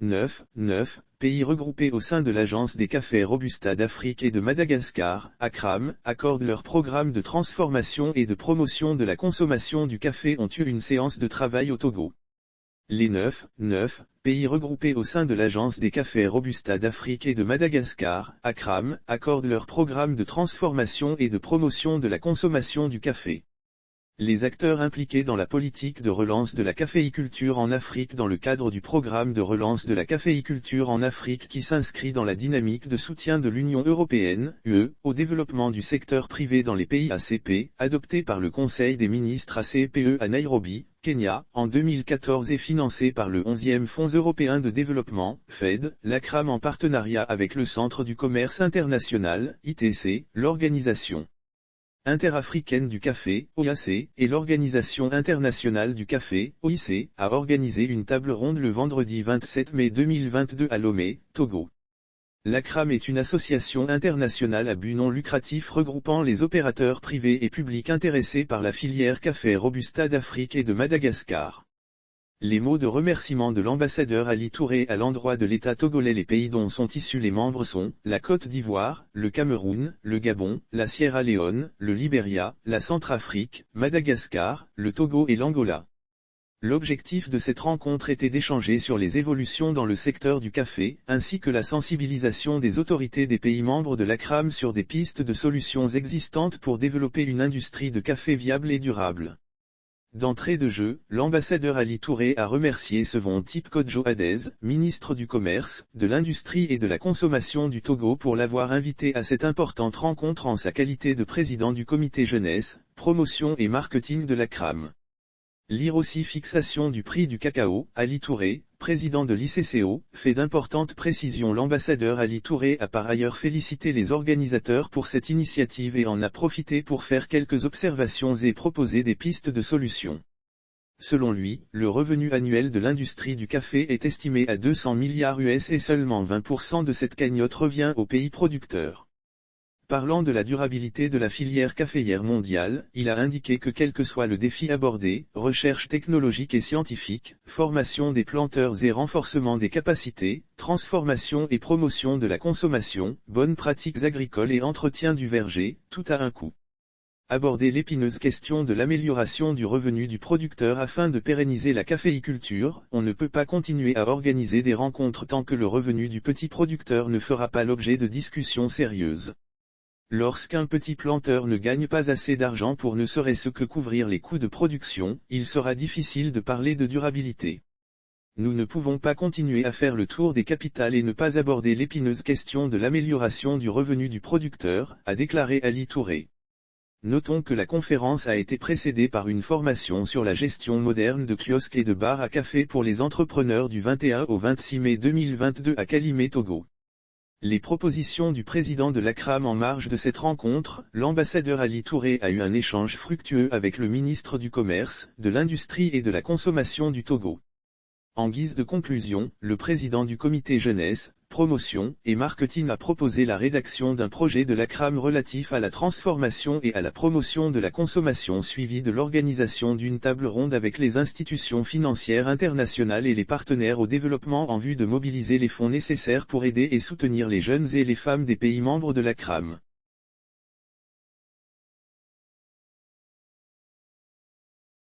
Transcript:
9 pays regroupés au sein de l'Agence des cafés Robusta d'Afrique et de Madagascar, ACRAM, accordent leur programme de transformation et de promotion de la consommation du café ont eu une séance de travail au Togo. Les 9 pays regroupés au sein de l'Agence des cafés Robusta d'Afrique et de Madagascar, ACRAM, accordent leur programme de transformation et de promotion de la consommation du café. Les acteurs impliqués dans la politique de relance de la caféiculture en Afrique dans le cadre du programme de relance de la caféiculture en Afrique qui s'inscrit dans la dynamique de soutien de l'Union européenne, UE, au développement du secteur privé dans les pays ACP, adopté par le Conseil des ministres ACPE à Nairobi, Kenya, en 2014 et financé par le 11e Fonds européen de développement, FED, l'ACRAM en partenariat avec le Centre du commerce international, ITC, l'organisation interafricaine du café, OIAC, et l'Organisation internationale du café, OIC, a organisé une table ronde le vendredi 27 mai 2022 à Lomé, Togo. L'ACRAM est une association internationale à but non lucratif regroupant les opérateurs privés et publics intéressés par la filière café Robusta d'Afrique et de Madagascar. Les mots de remerciement de l'ambassadeur Ali Touré à l'endroit de l'État togolais. Les pays dont sont issus les membres sont, la Côte d'Ivoire, le Cameroun, le Gabon, la Sierra Leone, le Libéria, la Centrafrique, Madagascar, le Togo et l'Angola. L'objectif de cette rencontre était d'échanger sur les évolutions dans le secteur du café, ainsi que la sensibilisation des autorités des pays membres de l'ACRAM sur des pistes de solutions existantes pour développer une industrie de café viable et durable. D'entrée de jeu, l'ambassadeur Ali Touré a remercié Sevon Type Kodjo Adez, ministre du Commerce, de l'Industrie et de la Consommation du Togo pour l'avoir invité à cette importante rencontre en sa qualité de président du comité jeunesse, promotion et marketing de l'ACRAM. Lire aussi fixation du prix du cacao, Ali Touré, président de l'ICCO, fait d'importantes précisions. L'ambassadeur Ali Touré a par ailleurs félicité les organisateurs pour cette initiative et en a profité pour faire quelques observations et proposer des pistes de solutions. Selon lui, le revenu annuel de l'industrie du café est estimé à 200 milliards US et seulement 20% de cette cagnotte revient aux pays producteurs. Parlant de la durabilité de la filière caféière mondiale, il a indiqué que quel que soit le défi abordé, recherche technologique et scientifique, formation des planteurs et renforcement des capacités, transformation et promotion de la consommation, bonnes pratiques agricoles et entretien du verger, tout a un coût. Aborder l'épineuse question de l'amélioration du revenu du producteur afin de pérenniser la caféiculture, on ne peut pas continuer à organiser des rencontres tant que le revenu du petit producteur ne fera pas l'objet de discussions sérieuses. Lorsqu'un petit planteur ne gagne pas assez d'argent pour ne serait-ce que couvrir les coûts de production, il sera difficile de parler de durabilité. Nous ne pouvons pas continuer à faire le tour des capitales et ne pas aborder l'épineuse question de l'amélioration du revenu du producteur, a déclaré Ali Touré. Notons que la conférence a été précédée par une formation sur la gestion moderne de kiosques et de bars à café pour les entrepreneurs du 21 au 26 mai 2022 à Kalimé, Togo. Les propositions du président de l'ACRAM en marge de cette rencontre, l'ambassadeur Ali Touré a eu un échange fructueux avec le ministre du Commerce, de l'Industrie et de la Consommation du Togo. En guise de conclusion, le président du comité jeunesse, promotion et marketing a proposé la rédaction d'un projet de l'ACRAM relatif à la transformation et à la promotion de la consommation suivi de l'organisation d'une table ronde avec les institutions financières internationales et les partenaires au développement en vue de mobiliser les fonds nécessaires pour aider et soutenir les jeunes et les femmes des pays membres de l'ACRAM.